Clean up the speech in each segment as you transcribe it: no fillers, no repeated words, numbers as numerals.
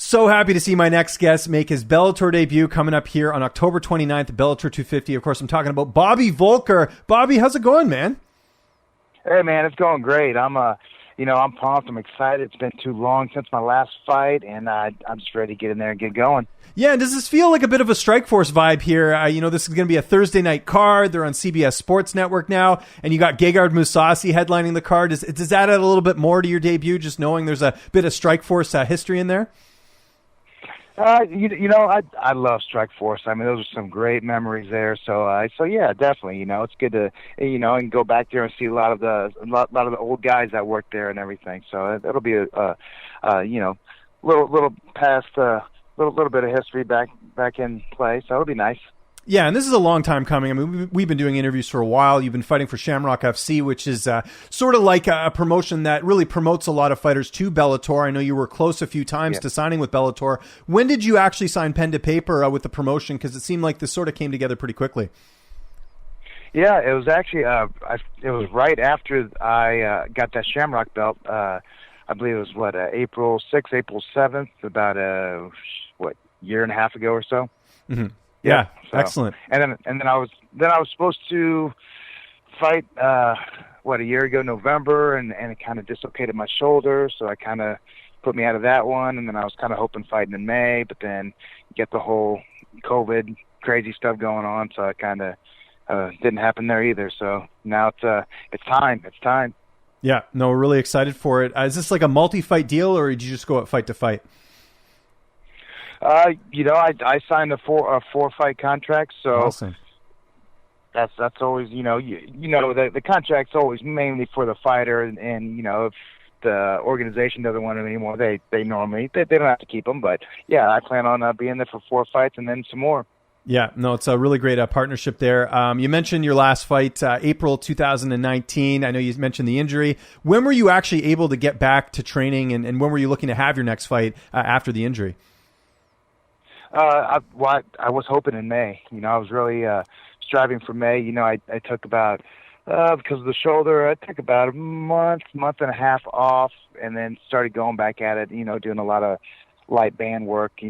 So happy to see my next guest make his Bellator debut coming up here on October 29th, Bellator 250. Of course, I'm talking about Bobby Voelker. Bobby, how's it going, man? Hey, man, it's going great. I'm pumped. I'm excited. It's been too long since my last fight, and I'm just ready to get in there and get going. Yeah, and does this feel like a bit of a Strikeforce vibe here? This is going to be a Thursday night card. They're on CBS Sports Network now, and you got Gegard Mousasi headlining the card. Does that add a little bit more to your debut, just knowing there's a bit of Strikeforce history in there? I love Strikeforce. I mean, those are some great memories there. So yeah, definitely. It's good to and go back there and see a lot of the old guys that worked there and everything. So it'll be little past little bit of history back in play. So it'll be nice. Yeah, and this is a long time coming. I mean, we've been doing interviews for a while. You've been fighting for Shamrock FC, which is sort of like a promotion that really promotes a lot of fighters to Bellator. I know you were close a few times to signing with Bellator. When did you actually sign pen to paper with the promotion? Because it seemed like this sort of came together pretty quickly. Yeah, it was actually it was right after I got that Shamrock belt. I believe it was April 6th, April 7th, about year and a half ago or so. Mm-hmm. Yeah, so, excellent. And then I was supposed to fight a year ago, November, and it kind of dislocated my shoulder, so I kind of put me out of that one. And then I was kind of hoping fighting in May, but then you get the whole COVID crazy stuff going on, so it kind of didn't happen there either. So now it's time. It's time. Yeah, no, we're really excited for it. Is this like a multi-fight deal, or did you just go out fight to fight? I signed a four-fight contract, so awesome. That's always the contract's always mainly for the fighter, and if the organization doesn't want him anymore, they normally they don't have to keep him. But yeah, I plan on being there for 4 fights and then some more. Yeah, no, it's a really great partnership there. You mentioned your last fight, April 2019. I know you mentioned the injury. When were you actually able to get back to training, and when were you looking to have your next fight after the injury? I was hoping in May. I was really striving for May. I took about because of the shoulder, I took about a month and a half off, and then started going back at it. Doing a lot of light band work.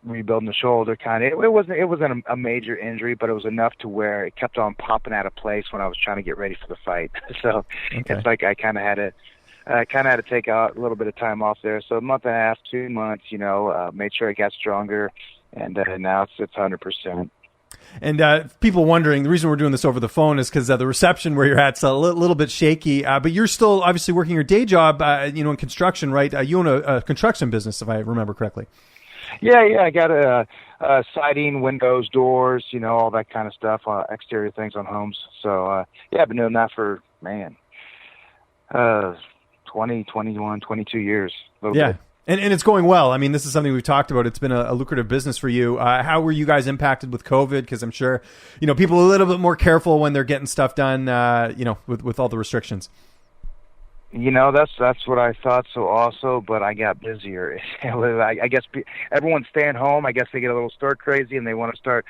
Rebuilding the shoulder, kind of. It wasn't a major injury, but it was enough to where it kept on popping out of place when I was trying to get ready for the fight. So It's like I kind of had to take a little bit of time off there. So a month and a half, 2 months, made sure I got stronger, and now it's 100%. And people wondering, the reason we're doing this over the phone is because the reception where you're at's a little bit shaky, but you're still obviously working your day job, in construction, right? You own a construction business, if I remember correctly. Yeah, I got a siding, windows, doors, all that kind of stuff, exterior things on homes. So, I've been doing that for, 20, 21, 22 years. Yeah. And it's going well. I mean, this is something we've talked about. It's been a lucrative business for you. How were you guys impacted with COVID? Because I'm sure, people are a little bit more careful when they're getting stuff done, with all the restrictions. That's what I thought so also, but I got busier. I guess everyone's staying home. I guess they get a little stir crazy, and they start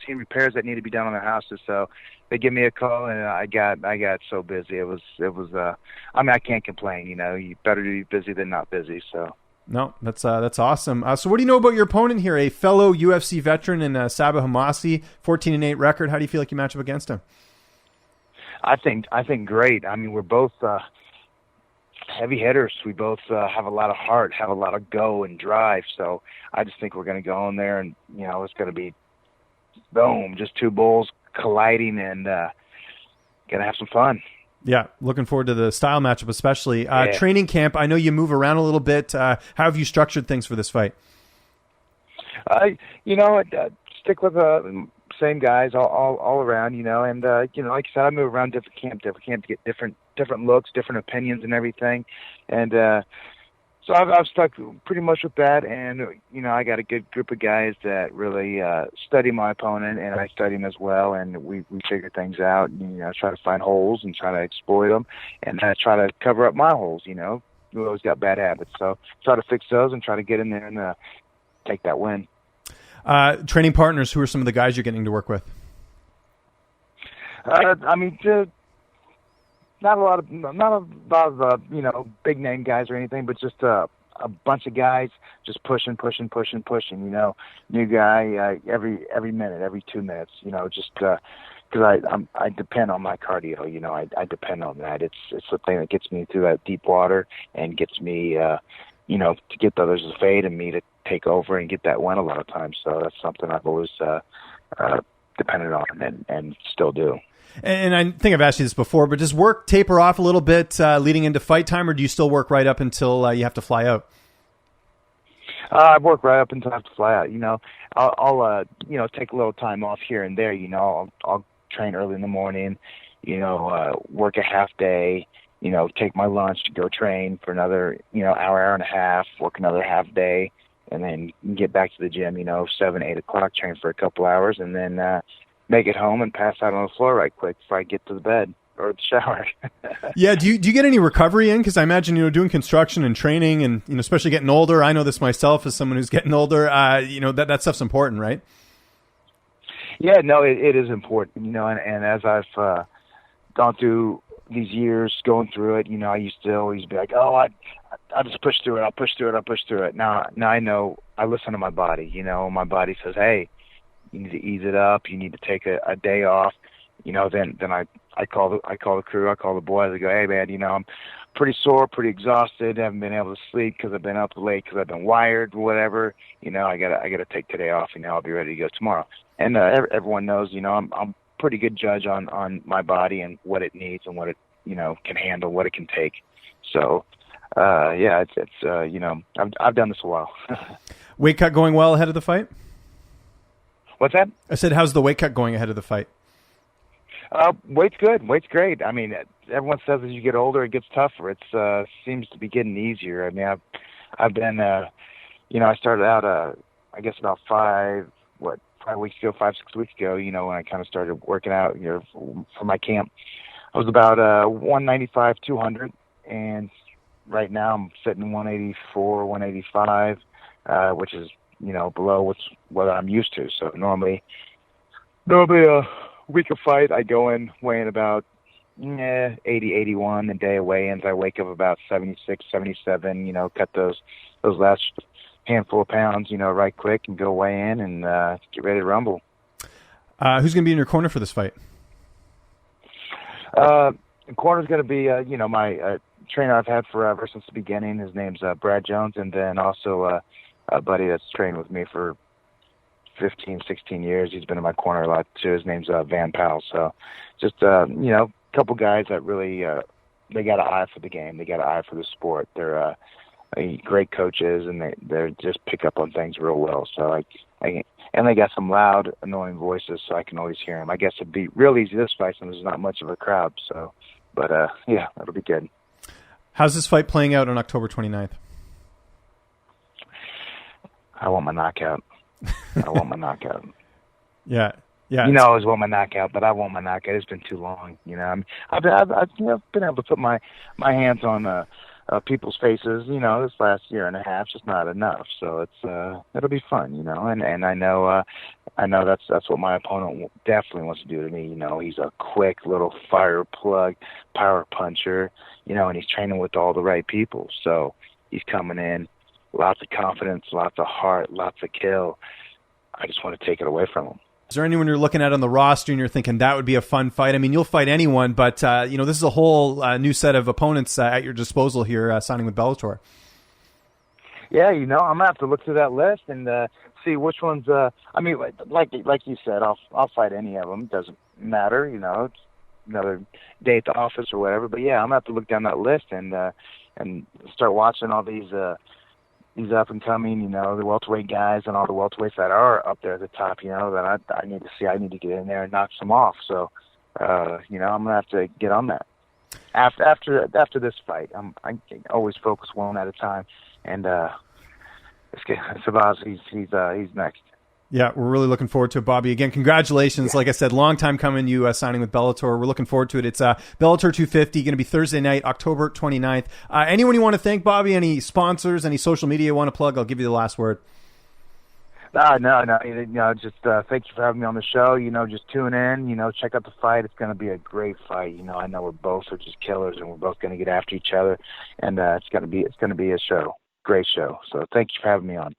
seeing repairs that need to be done on their houses. So they give me a call, and I got so busy. It was I can't complain. You better be busy than not busy. So. No, that's awesome. So what do you know about your opponent here? A fellow UFC veteran in Sabah Homasi, 14-8 record. How do you feel like you match up against him? I think great. I mean, we're both heavy hitters. We both have a lot of heart, have a lot of go and drive. So I just think we're going to go in there, and it's going to be boom, just two bulls colliding, and going to have some fun. Yeah, looking forward to the style matchup, especially. Training camp, I know you move around a little bit. How have you structured things for this fight? Stick with the same guys all around, and like I said, I move around different camp to get different looks, different opinions and everything. And so I've stuck pretty much with that, and I got a good group of guys that really study my opponent, and I study him as well, and we figure things out, and try to find holes and try to exploit them, and try to cover up my holes. We always got bad habits, so try to fix those and try to get in there and take that win. Training partners, who are some of the guys you're getting to work with? Not a lot of big name guys or anything, but just a bunch of guys just pushing. You know, new guy every minute, every 2 minutes. You know, just because I depend on my cardio. You know, I depend on that. It's the thing that gets me through that deep water and gets me, you know, to get the others to fade and me to take over and get that win a lot of times. So that's something I've always depended on and still do. And I think I've asked you this before, but does work taper off a little bit leading into fight time, or do you still work right up until you have to fly out? I work right up until I have to fly out. You know, I'll you know, take a little time off here and there. You know, I'll train early in the morning. You know, work a half day. You know, take my lunch to go train for another, you know, hour and a half. Work another half day, and then get back to the gym. You know, 7, 8 o'clock. Train for a couple hours, and then make it home and pass out on the floor right quick before I get to the bed or the shower. Yeah. Do you get any recovery in? Because I imagine, you know, doing construction and training and, you know, especially getting older. I know this myself as someone who's getting older. You know, that stuff's important, right? Yeah, no, it is important, you know, and as I've gone through these years going through it, you know, I used to always be like, oh, I'll just push through it. I'll push through it. Now I know, I listen to my body, you know, my body says, hey, you need to ease it up. You need to take a day off. You know, then I call the crew. I call the boys. I go, hey man, you know, I'm pretty sore, pretty exhausted. Haven't been able to sleep because I've been up late because I've been wired, whatever. You know, I gotta take today off. You know, I'll be ready to go tomorrow. And everyone knows, you know, I'm pretty good judge on my body and what it needs and what it, you know, can handle, what it can take. So, yeah, it's you know, I've done this a while. Weight cut going well ahead of the fight? What's that? I said, how's the weight cut going ahead of the fight? Weight's good. Weight's great. I mean, everyone says as you get older, it gets tougher. It seems to be getting easier. I mean, I've been, you know, I started out, I guess about 5 weeks ago, 6 weeks ago, you know, when I kind of started working out, you know, for my camp. I was about 195, 200, and right now I'm sitting 184, 185, which is, you know, below what I'm used to. So normally a week of fight, I go in weighing about 80, 81. The day of weigh-ins, I wake up about 76, 77. You know, cut those last handful of pounds, you know, right quick and go weigh in and get ready to rumble. Who's going to be in your corner for this fight? The corner's going to be, you know, my trainer I've had forever since the beginning. His name's Brad Jones, and then also a buddy that's trained with me for 15, 16 years. He's been in my corner a lot too. His name's Van Powell. So just, you know, a couple guys that really, they got an eye for the game. They got an eye for the sport. They're great coaches, and they're just pick up on things real well. So and they got some loud, annoying voices, so I can always hear them. I guess it'd be real easy this fight since there's not much of a crowd. So, but yeah, that'll be good. How's this fight playing out on October 29th? I want my knockout. I want my knockout. Yeah. You know, I always want my knockout, but I want my knockout. It's been too long. You know, I've you know, been able to put my hands on people's faces. You know, this last year and a half, just not enough. So it'll be fun. You know, and I know that's what my opponent definitely wants to do to me. You know, he's a quick little fire plug, power puncher. You know, and he's training with all the right people. So he's coming in. Lots of confidence, lots of heart, lots of kill. I just want to take it away from him. Is there anyone you're looking at on the roster and you're thinking that would be a fun fight? I mean, you'll fight anyone, but you know, this is a whole new set of opponents at your disposal here, signing with Bellator. Yeah, you know, I'm gonna have to look through that list and see which ones. I mean, like you said, I'll fight any of them. It doesn't matter, you know. It's another day at the office or whatever. But yeah, I'm gonna have to look down that list and start watching all these up and coming, you know, the welterweight guys and all the welterweights that are up there at the top, you know, that I need to see. I need to get in there and knock some off. So, you know, I'm gonna have to get on that. After this fight, I always focus one at a time, and Sabah, he's next. Yeah, we're really looking forward to it, Bobby. Again, congratulations. Yeah. Like I said, long time coming, you signing with Bellator. We're looking forward to it. It's Bellator 250, going to be Thursday night, October 29th. Anyone you want to thank, Bobby? Any sponsors, any social media you want to plug? I'll give you the last word. No. You know, just thank you for having me on the show. You know, just tune in. You know, check out the fight. It's going to be a great fight. You know, I know we're both are just killers, and we're both going to get after each other, and it's going to be a show. great show. So thank you for having me on.